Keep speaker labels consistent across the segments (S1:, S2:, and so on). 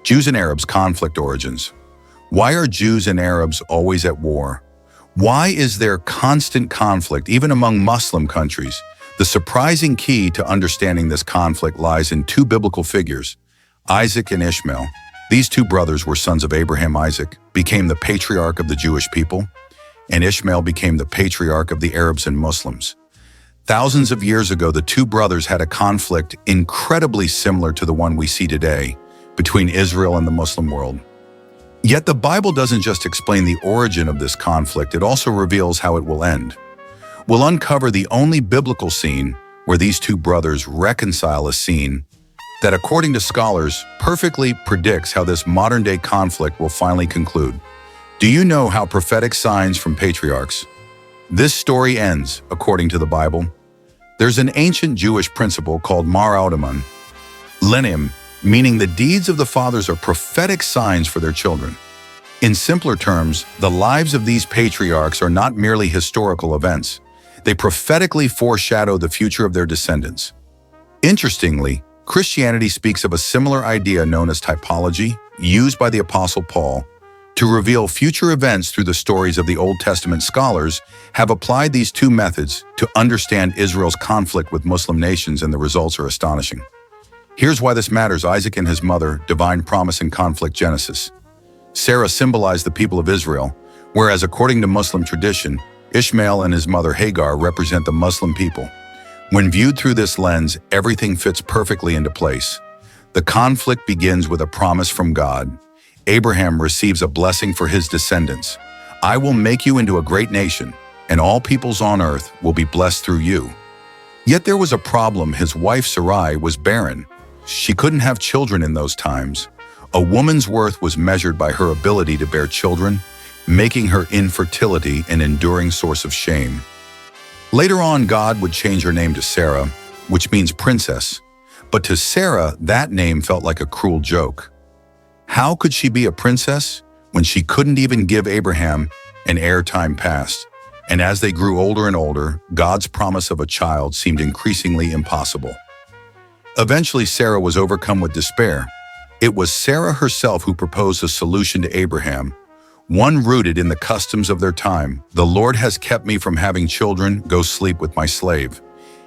S1: Jews and Arabs conflict origins. Why are Jews and Arabs always at war? Why is there constant conflict even among Muslim countries? The surprising key to understanding this conflict lies in two biblical figures, Isaac and Ishmael. These two brothers were sons of Abraham. Isaac became the patriarch of the Jewish people, and Ishmael became the patriarch of the Arabs and Muslims. Thousands of years ago, the two brothers had a conflict incredibly similar to the one we see today between Israel and the Muslim world. Yet the Bible doesn't just explain the origin of this conflict, it also reveals how it will end. We'll uncover the only biblical scene where these two brothers reconcile, a scene that, according to scholars, perfectly predicts how this modern-day conflict will finally conclude. Do you know how prophetic signs from patriarchs? This story ends, according to the Bible. There's an ancient Jewish principle called mar automon, lineam, meaning the deeds of the fathers are prophetic signs for their children. In simpler terms, the lives of these patriarchs are not merely historical events. They prophetically foreshadow the future of their descendants. Interestingly, Christianity speaks of a similar idea known as typology, used by the Apostle Paul to reveal future events through the stories of the Old Testament. Scholars have applied these two methods to understand Israel's conflict with Muslim nations, and the results are astonishing. Here's why this matters. Isaac and his mother, divine promise and conflict. Genesis. Sarah symbolized the people of Israel, whereas according to Muslim tradition, Ishmael and his mother Hagar represent the Muslim people. When viewed through this lens, everything fits perfectly into place. The conflict begins with a promise from God. Abraham receives a blessing for his descendants. I will make you into a great nation, and all peoples on earth will be blessed through you. Yet there was a problem. His wife Sarai was barren. She couldn't have children in those times. A woman's worth was measured by her ability to bear children, making her infertility an enduring source of shame. Later on, God would change her name to Sarah, which means princess. But to Sarah, that name felt like a cruel joke. How could she be a princess when she couldn't even give Abraham an heir? Time passed, and as they grew older and older, God's promise of a child seemed increasingly impossible. Eventually, Sarah was overcome with despair. It was Sarah herself who proposed a solution to Abraham, one rooted in the customs of their time. The Lord has kept me from having children. Go sleep with my slave.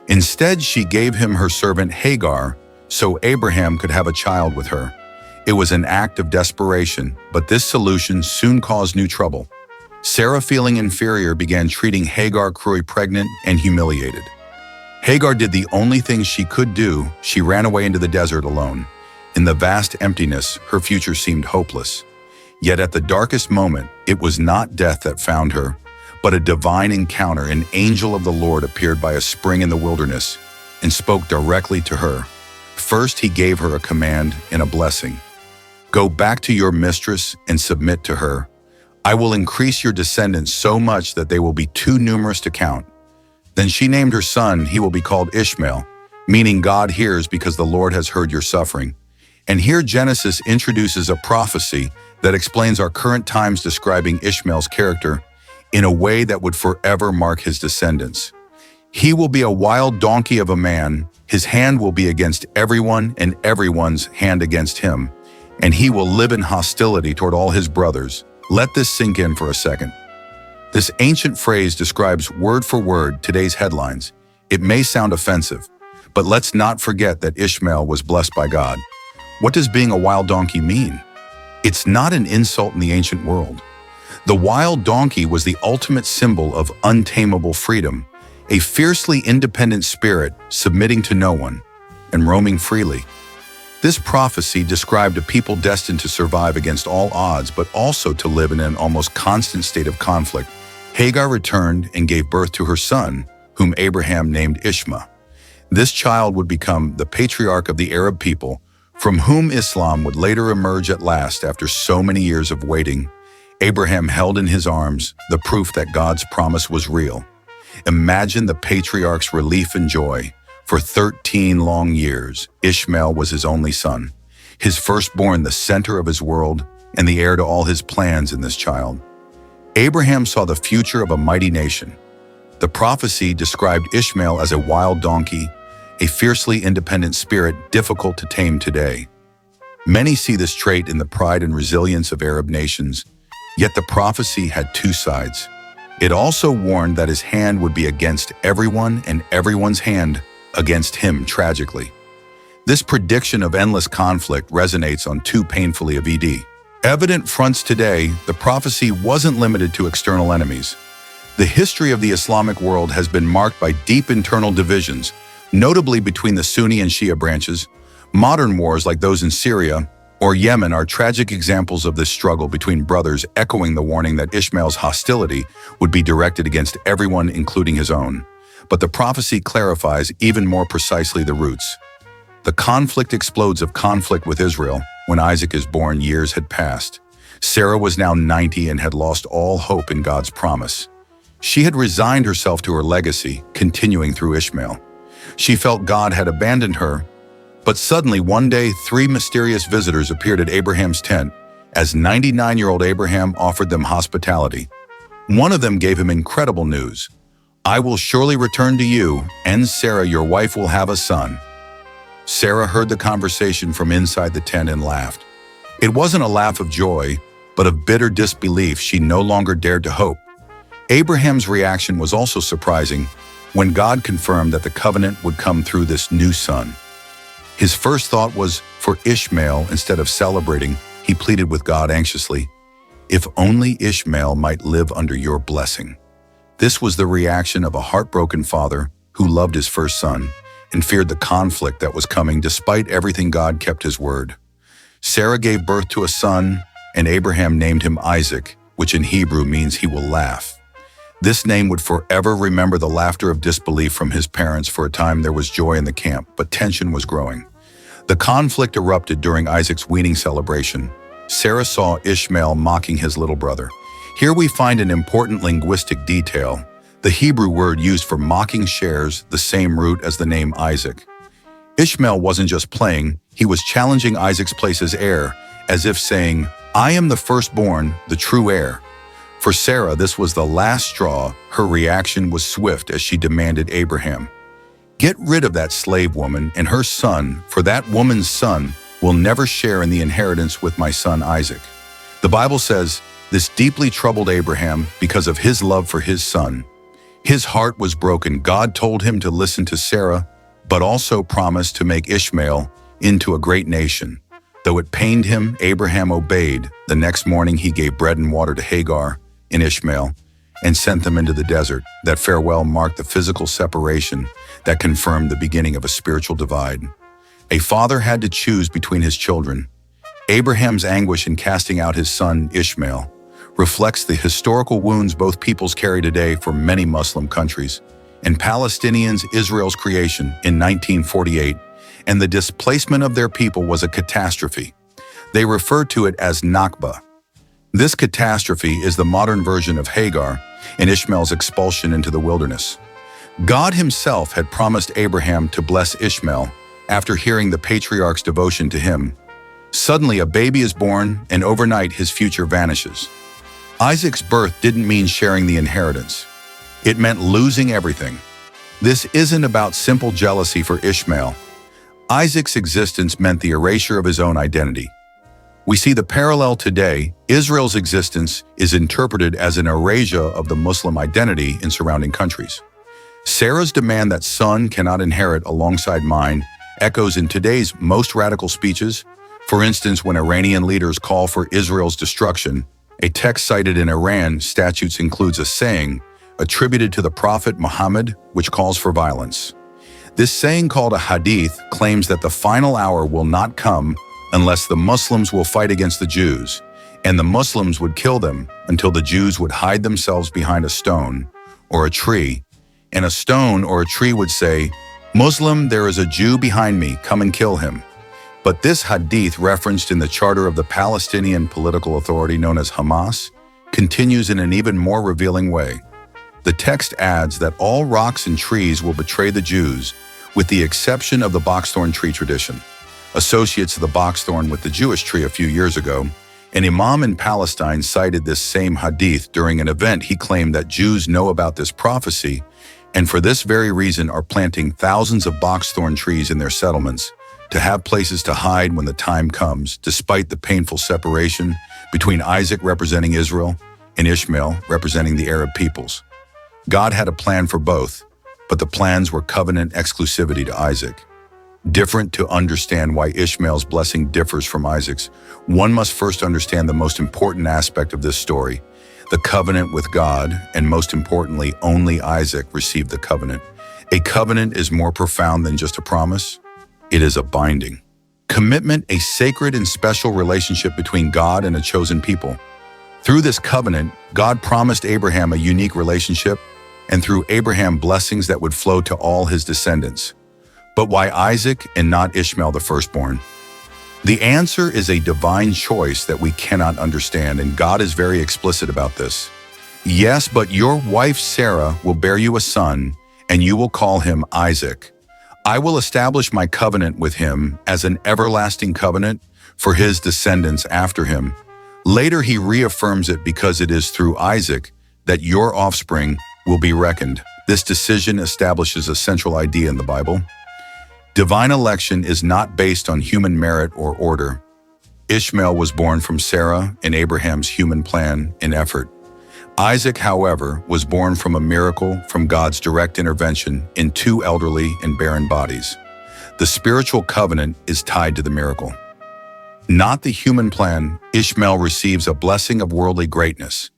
S1: Instead, she gave him her servant Hagar, so Abraham could have a child with her. It was an act of desperation, but this solution soon caused new trouble. Sarah, feeling inferior, began treating Hagar cruelly, pregnant and humiliated. Hagar did the only thing she could do. She ran away into the desert alone. In the vast emptiness, her future seemed hopeless. Yet at the darkest moment, it was not death that found her, but a divine encounter. An angel of the Lord appeared by a spring in the wilderness and spoke directly to her. First, he gave her a command and a blessing. Go back to your mistress and submit to her. I will increase your descendants so much that they will be too numerous to count. Then she named her son. He will be called Ishmael, meaning God hears, because the Lord has heard your suffering. And here Genesis introduces a prophecy that explains our current times, describing Ishmael's character in a way that would forever mark his descendants. He will be a wild donkey of a man. His hand will be against everyone and everyone's hand against him. And he will live in hostility toward all his brothers. Let this sink in for a second. This ancient phrase describes word for word today's headlines. It may sound offensive, but let's not forget that Ishmael was blessed by God. What does being a wild donkey mean? It's not an insult in the ancient world. The wild donkey was the ultimate symbol of untamable freedom, a fiercely independent spirit submitting to no one and roaming freely. This prophecy described a people destined to survive against all odds, but also to live in an almost constant state of conflict. Hagar returned and gave birth to her son, whom Abraham named Ishmael. This child would become the patriarch of the Arab people, from whom Islam would later emerge at last after so many years of waiting. Abraham held in his arms the proof that God's promise was real. Imagine the patriarch's relief and joy. For 13 long years, Ishmael was his only son, his firstborn, the center of his world, and the heir to all his plans in this child. Abraham saw the future of a mighty nation. The prophecy described Ishmael as a wild donkey, a fiercely independent spirit difficult to tame today. Many see this trait in the pride and resilience of Arab nations, yet the prophecy had two sides. It also warned that his hand would be against everyone and everyone's hand against him tragically. This prediction of endless conflict resonates on two painfully evident fronts today. The prophecy wasn't limited to external enemies. The history of the Islamic world has been marked by deep internal divisions, notably between the Sunni and Shia branches. Modern wars like those in Syria or Yemen are tragic examples of this struggle between brothers, echoing the warning that Ishmael's hostility would be directed against everyone, including his own. But the prophecy clarifies even more precisely the roots. The conflict explodes of conflict with Israel. When Isaac is born, years had passed. Sarah was now 90 and had lost all hope in God's promise. She had resigned herself to her legacy, continuing through Ishmael. She felt God had abandoned her. But suddenly, one day, three mysterious visitors appeared at Abraham's tent as 99-year-old Abraham offered them hospitality. One of them gave him incredible news. "I will surely return to you, and Sarah, your wife, will have a son." Sarah heard the conversation from inside the tent and laughed. It wasn't a laugh of joy, but of bitter disbelief. She no longer dared to hope. Abraham's reaction was also surprising when God confirmed that the covenant would come through this new son. His first thought was for Ishmael. Instead of celebrating, he pleaded with God anxiously, "If only Ishmael might live under your blessing." This was the reaction of a heartbroken father who loved his first son and feared the conflict that was coming. Despite everything, God kept his word. Sarah gave birth to a son, and Abraham named him Isaac, which in Hebrew means he will laugh. This name would forever remember the laughter of disbelief from his parents. For a time there was joy in the camp, but tension was growing. The conflict erupted during Isaac's weaning celebration. Sarah saw Ishmael mocking his little brother. Here we find an important linguistic detail. The Hebrew word used for mocking shares the same root as the name Isaac. Ishmael wasn't just playing, he was challenging Isaac's place as heir, as if saying, "I am the firstborn, the true heir." For Sarah, this was the last straw. Her reaction was swift as she demanded Abraham, "Get rid of that slave woman and her son, for that woman's son will never share in the inheritance with my son Isaac." The Bible says, this deeply troubled Abraham because of his love for his son. His heart was broken. God told him to listen to Sarah, but also promised to make Ishmael into a great nation. Though it pained him, Abraham obeyed. The next morning he gave bread and water to Hagar and Ishmael and sent them into the desert. That farewell marked the physical separation that confirmed the beginning of a spiritual divide. A father had to choose between his children. Abraham's anguish in casting out his son Ishmael reflects the historical wounds both peoples carry today for many Muslim countries. And Palestinians, Israel's creation in 1948, and the displacement of their people was a catastrophe. They refer to it as Nakba. This catastrophe is the modern version of Hagar and Ishmael's expulsion into the wilderness. God himself had promised Abraham to bless Ishmael after hearing the patriarch's devotion to him. Suddenly, a baby is born, and overnight his future vanishes. Isaac's birth didn't mean sharing the inheritance. It meant losing everything. This isn't about simple jealousy for Ishmael. Isaac's existence meant the erasure of his own identity. We see the parallel today. Israel's existence is interpreted as an erasure of the Muslim identity in surrounding countries. Sarah's demand that son cannot inherit alongside mine echoes in today's most radical speeches. For instance, when Iranian leaders call for Israel's destruction, a text cited in Iran statutes includes a saying attributed to the Prophet Muhammad, which calls for violence. This saying, called a hadith, claims that the final hour will not come unless the Muslims will fight against the Jews, and the Muslims would kill them until the Jews would hide themselves behind a stone or a tree, and a stone or a tree would say, "Muslim, there is a Jew behind me, come and kill him." But this hadith, referenced in the charter of the Palestinian political authority known as Hamas, continues in an even more revealing way. The text adds that all rocks and trees will betray the Jews, with the exception of the boxthorn tree tradition. Associates of the boxthorn with the Jewish tree a few years ago, an imam in Palestine cited this same hadith during an event. He claimed that Jews know about this prophecy and for this very reason are planting thousands of boxthorn trees in their settlements, to have places to hide when the time comes, despite the painful separation between Isaac representing Israel and Ishmael representing the Arab peoples. God had a plan for both, but the plans were covenant exclusivity to Isaac. Different to understand why Ishmael's blessing differs from Isaac's, one must first understand the most important aspect of this story, the covenant with God, and most importantly, only Isaac received the covenant. A covenant is more profound than just a promise. It is a binding commitment, a sacred and special relationship between God and a chosen people. Through this covenant, God promised Abraham a unique relationship, and through Abraham, blessings that would flow to all his descendants. But why Isaac and not Ishmael the firstborn? The answer is a divine choice that we cannot understand, and God is very explicit about this. Yes, but your wife Sarah will bear you a son, and you will call him Isaac. I will establish my covenant with him as an everlasting covenant for his descendants after him. Later he reaffirms it because it is through Isaac that your offspring will be reckoned. This decision establishes a central idea in the Bible. Divine election is not based on human merit or order. Ishmael was born from Sarah and Abraham's human plan and effort. Isaac, however, was born from a miracle from God's direct intervention in two elderly and barren bodies. The spiritual covenant is tied to the miracle. Not the human plan, Ishmael receives a blessing of worldly greatness.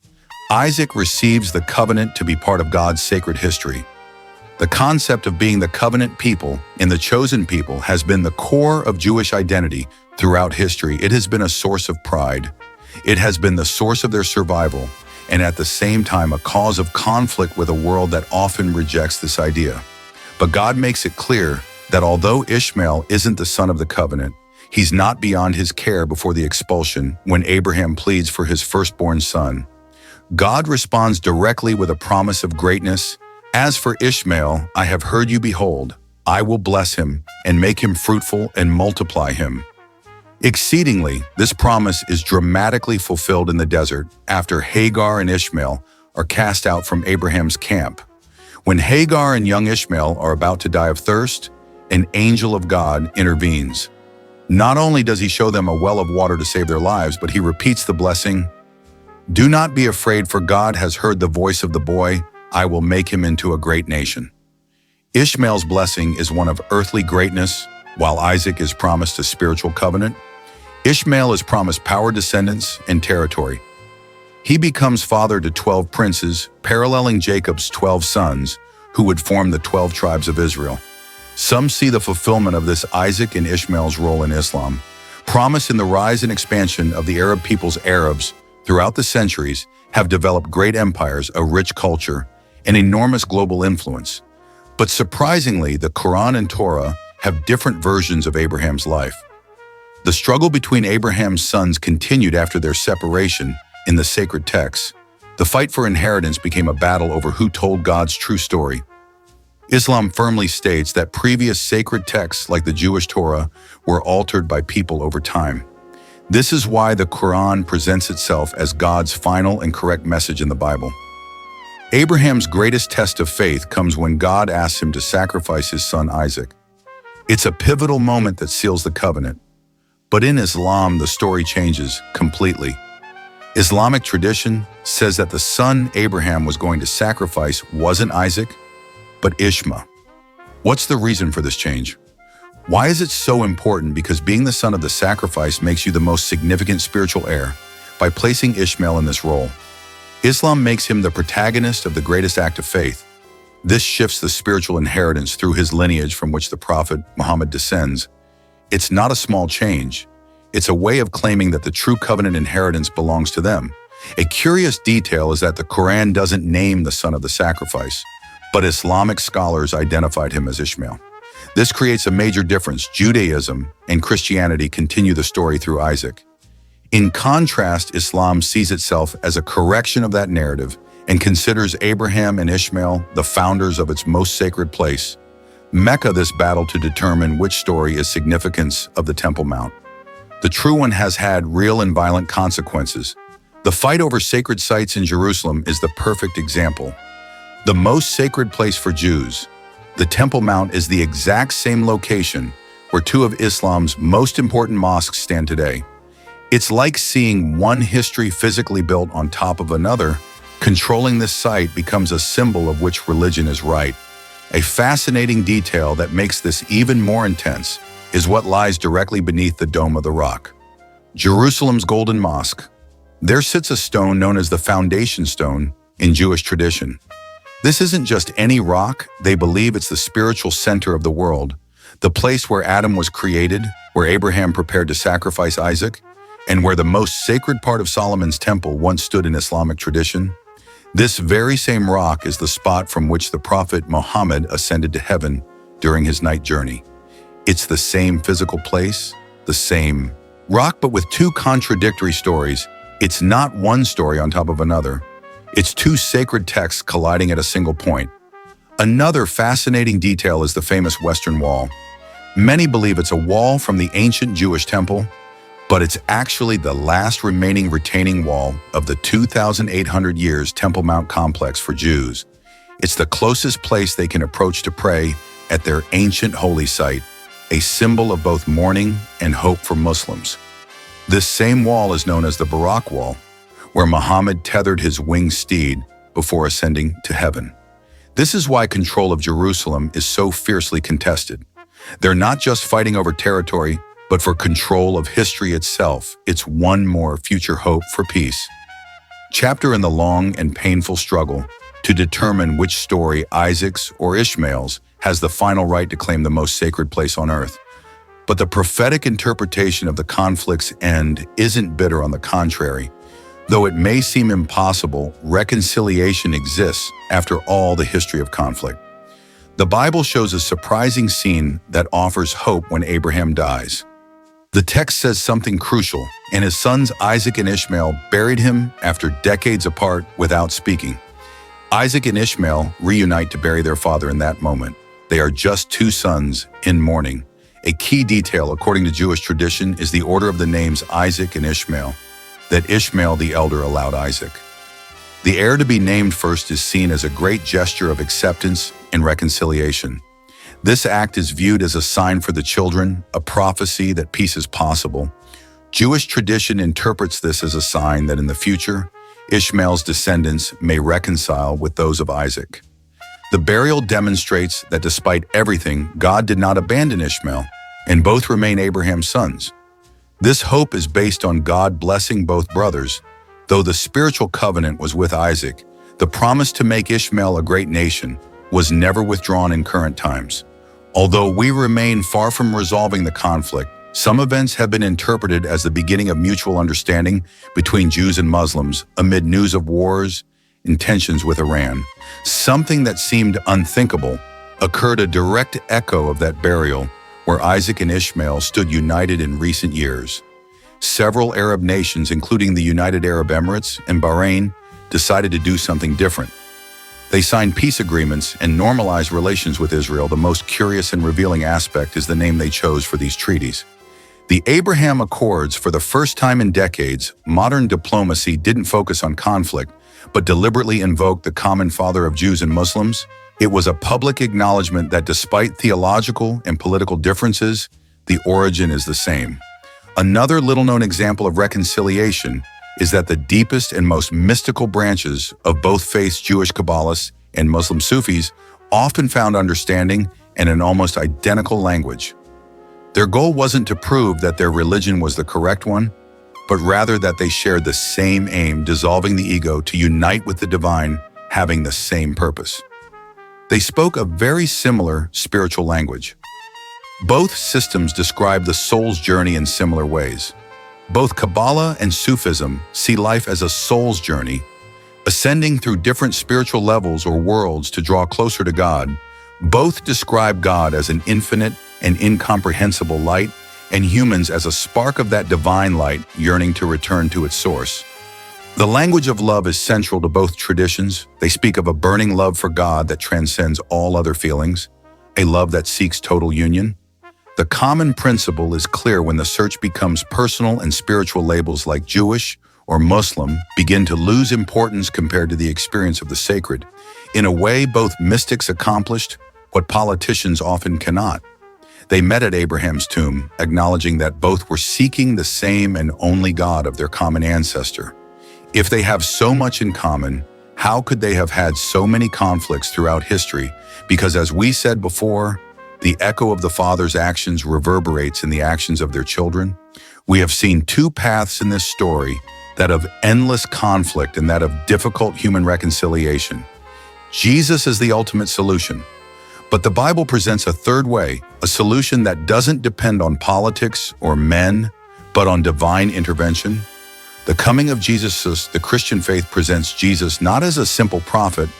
S1: Isaac receives the covenant to be part of God's sacred history. The concept of being the covenant people and the chosen people has been the core of Jewish identity throughout history. It has been a source of pride. It has been the source of their survival, and at the same time a cause of conflict with a world that often rejects this idea. But God makes it clear that although Ishmael isn't the son of the covenant, he's not beyond his care before the expulsion when Abraham pleads for his firstborn son. God responds directly with a promise of greatness. As for Ishmael, I have heard you, behold, I will bless him and make him fruitful and multiply him. Exceedingly, this promise is dramatically fulfilled in the desert after Hagar and Ishmael are cast out from Abraham's camp. When Hagar and young Ishmael are about to die of thirst, an angel of God intervenes. Not only does he show them a well of water to save their lives, but he repeats the blessing. Do not be afraid, for God has heard the voice of the boy. I will make him into a great nation. Ishmael's blessing is one of earthly greatness, while Isaac is promised a spiritual covenant. Ishmael is promised power, descendants, and territory. He becomes father to 12 princes, paralleling Jacob's 12 sons, who would form the 12 tribes of Israel. Some see the fulfillment of this Isaac and Ishmael's role in Islam, promise in the rise and expansion of the Arab peoples. Arabs, throughout the centuries, have developed great empires, a rich culture, and enormous global influence. But surprisingly, the Quran and Torah have different versions of Abraham's life. The struggle between Abraham's sons continued after their separation in the sacred texts. The fight for inheritance became a battle over who told God's true story. Islam firmly states that previous sacred texts, like the Jewish Torah, were altered by people over time. This is why the Quran presents itself as God's final and correct message in the Bible. Abraham's greatest test of faith comes when God asks him to sacrifice his son Isaac. It's a pivotal moment that seals the covenant. But in Islam, the story changes completely. Islamic tradition says that the son Abraham was going to sacrifice wasn't Isaac, but Ishmael. What's the reason for this change? Why is it so important? Because being the son of the sacrifice makes you the most significant spiritual heir by placing Ishmael in this role. Islam makes him the protagonist of the greatest act of faith. This shifts the spiritual inheritance through his lineage from which the prophet Muhammad descends. It's not a small change. It's a way of claiming that the true covenant inheritance belongs to them. A curious detail is that the Quran doesn't name the son of the sacrifice, but Islamic scholars identified him as Ishmael. This creates a major difference. Judaism and Christianity continue the story through Isaac. In contrast, Islam sees itself as a correction of that narrative and considers Abraham and Ishmael the founders of its most sacred place, Mecca. This battle to determine which story is significance of the Temple Mount. The true one has had real and violent consequences. The fight over sacred sites in Jerusalem is the perfect example. The most sacred place for Jews, the Temple Mount, is the exact same location where two of Islam's most important mosques stand today. It's like seeing one history physically built on top of another. Controlling this site becomes a symbol of which religion is right. A fascinating detail that makes this even more intense is what lies directly beneath the Dome of the Rock. Jerusalem's Golden Mosque. There sits a stone known as the foundation stone in Jewish tradition. This isn't just any rock, they believe it's the spiritual center of the world, the place where Adam was created, where Abraham prepared to sacrifice Isaac, and where the most sacred part of Solomon's temple once stood in Islamic tradition. This very same rock is the spot from which the prophet Muhammad ascended to heaven during his night journey. It's the same physical place, the same rock, but with two contradictory stories. It's not one story on top of another. It's two sacred texts colliding at a single point. Another fascinating detail is the famous Western Wall. Many believe it's a wall from the ancient Jewish temple, but it's actually the last remaining retaining wall of the 2,800 years Temple Mount complex for Jews. It's the closest place they can approach to pray at their ancient holy site, a symbol of both mourning and hope for Muslims. This same wall is known as the Barak Wall, where Muhammad tethered his winged steed before ascending to heaven. This is why control of Jerusalem is so fiercely contested. They're not just fighting over territory, but for control of history itself. It's one more future hope for peace. Chapter in the long and painful struggle to determine which story, Isaac's or Ishmael's, has the final right to claim the most sacred place on earth. But the prophetic interpretation of the conflict's end isn't bitter. On the contrary. Though it may seem impossible, reconciliation exists after all the history of conflict. The Bible shows a surprising scene that offers hope when Abraham dies. The text says something crucial, and his sons Isaac and Ishmael buried him after decades apart without speaking. Isaac and Ishmael reunite to bury their father in that moment. They are just two sons in mourning. A key detail, according to Jewish tradition, is the order of the names Isaac and Ishmael, that Ishmael the elder allowed Isaac. The heir to be named first is seen as a great gesture of acceptance and reconciliation. This act is viewed as a sign for the children, a prophecy that peace is possible. Jewish tradition interprets this as a sign that in the future, Ishmael's descendants may reconcile with those of Isaac. The burial demonstrates that despite everything, God did not abandon Ishmael, and both remain Abraham's sons. This hope is based on God blessing both brothers. Though the spiritual covenant was with Isaac, the promise to make Ishmael a great nation was never withdrawn in current times. Although we remain far from resolving the conflict, some events have been interpreted as the beginning of mutual understanding between Jews and Muslims amid news of wars and tensions with Iran. Something that seemed unthinkable occurred, a direct echo of that burial where Isaac and Ishmael stood united in recent years. Several Arab nations, including the United Arab Emirates and Bahrain, decided to do something different. They signed peace agreements and normalized relations with Israel. The most curious and revealing aspect is the name they chose for these treaties. The Abraham Accords. For the first time in decades, modern diplomacy didn't focus on conflict, but deliberately invoked the common father of Jews and Muslims. It was a public acknowledgement that despite theological and political differences, the origin is the same. Another little-known example of reconciliation is that the deepest and most mystical branches of both faiths, Jewish Kabbalists and Muslim Sufis, often found understanding and an almost identical language. Their goal wasn't to prove that their religion was the correct one, but rather that they shared the same aim, dissolving the ego to unite with the divine, having the same purpose. They spoke a very similar spiritual language. Both systems describe the soul's journey in similar ways. Both Kabbalah and Sufism see life as a soul's journey, ascending through different spiritual levels or worlds to draw closer to God. Both describe God as an infinite and incomprehensible light, and humans as a spark of that divine light yearning to return to its source. The language of love is central to both traditions. They speak of a burning love for God that transcends all other feelings, a love that seeks total union. The common principle is clear when the search becomes personal and spiritual. Labels like Jewish or Muslim begin to lose importance compared to the experience of the sacred. In a way, both mystics accomplished what politicians often cannot. They met at Abraham's tomb, acknowledging that both were seeking the same and only God of their common ancestor. If they have so much in common, how could they have had so many conflicts throughout history? Because as we said before, the echo of the Father's actions reverberates in the actions of their children. We have seen two paths in this story, that of endless conflict and that of difficult human reconciliation. Jesus is the ultimate solution. But the Bible presents a third way, a solution that doesn't depend on politics or men, but on divine intervention. The coming of Jesus, the Christian faith presents Jesus not as a simple prophet,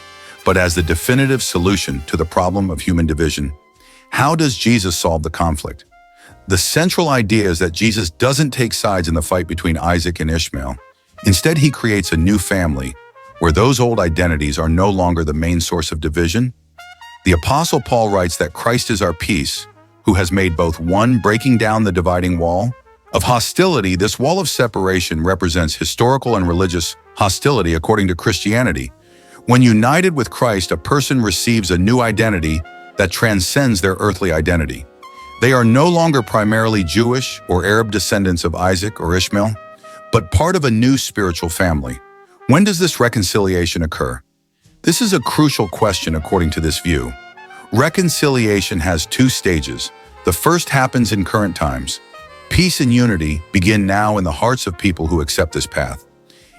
S1: but as the definitive solution to the problem of human division. How does Jesus solve the conflict? The central idea is that Jesus doesn't take sides in the fight between Isaac and Ishmael. Instead, he creates a new family, where those old identities are no longer the main source of division. The Apostle Paul writes that Christ is our peace, who has made both one, breaking down the dividing wall of hostility. This wall of separation represents historical and religious hostility according to Christianity. When united with Christ, a person receives a new identity that transcends their earthly identity. They are no longer primarily Jewish or Arab descendants of Isaac or Ishmael, but part of a new spiritual family. When does this reconciliation occur? This is a crucial question according to this view. Reconciliation has two stages. The first happens in current times. Peace and unity begin now in the hearts of people who accept this path.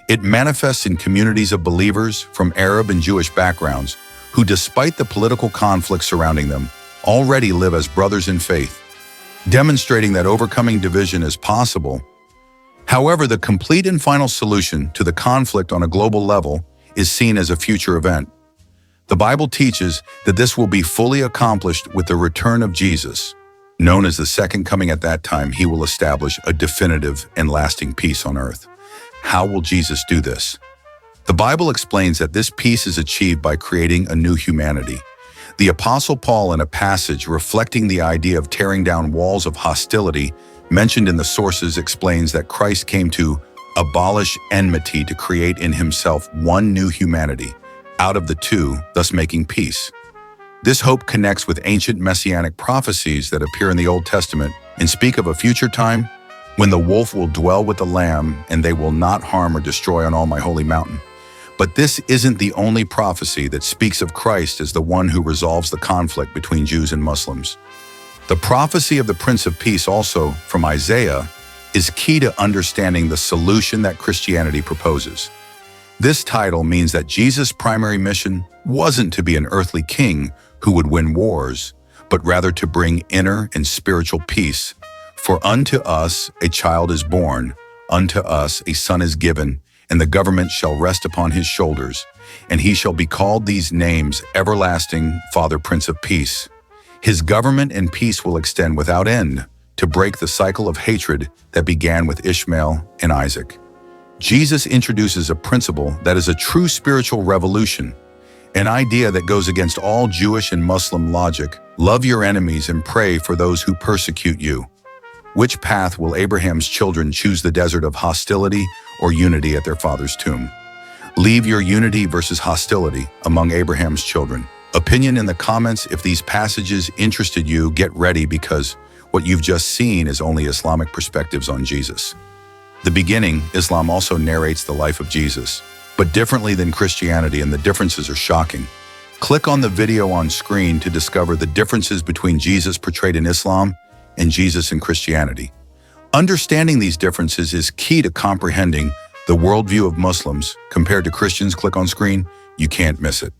S1: It manifests in communities of believers from Arab and Jewish backgrounds who, despite the political conflicts surrounding them, already live as brothers in faith, demonstrating that overcoming division is possible. However, the complete and final solution to the conflict on a global level is seen as a future event. The Bible teaches that this will be fully accomplished with the return of Jesus. Known as the second coming, at that time, he will establish a definitive and lasting peace on earth. How will Jesus do this? The Bible explains that this peace is achieved by creating a new humanity. The Apostle Paul, in a passage reflecting the idea of tearing down walls of hostility mentioned in the sources, explains that Christ came to abolish enmity to create in himself one new humanity, out of the two, thus making peace. This hope connects with ancient messianic prophecies that appear in the Old Testament and speak of a future time when the wolf will dwell with the lamb and they will not harm or destroy on all my holy mountain. But this isn't the only prophecy that speaks of Christ as the one who resolves the conflict between Jews and Muslims. The prophecy of the Prince of Peace, also from Isaiah, is key to understanding the solution that Christianity proposes. This title means that Jesus' primary mission wasn't to be an earthly king who would win wars, but rather to bring inner and spiritual peace. For unto us a child is born, unto us a son is given, and the government shall rest upon his shoulders, and he shall be called these names: Everlasting Father, Prince of Peace. His government and peace will extend without end to break the cycle of hatred that began with Ishmael and Isaac. Jesus introduces a principle that is a true spiritual revolution, an idea that goes against all Jewish and Muslim logic: love your enemies and pray for those who persecute you. Which path will Abraham's children choose, the desert of hostility or unity at their father's tomb? Leave your unity versus hostility among Abraham's children. Opinion in the comments. If these passages interested you, get ready, because what you've just seen is only Islamic perspectives on Jesus. The beginning, Islam also narrates the life of Jesus, but differently than Christianity, and the differences are shocking. Click on the video on screen to discover the differences between Jesus portrayed in Islam and Jesus in Christianity. Understanding these differences is key to comprehending the worldview of Muslims compared to Christians. Click on screen. You can't miss it.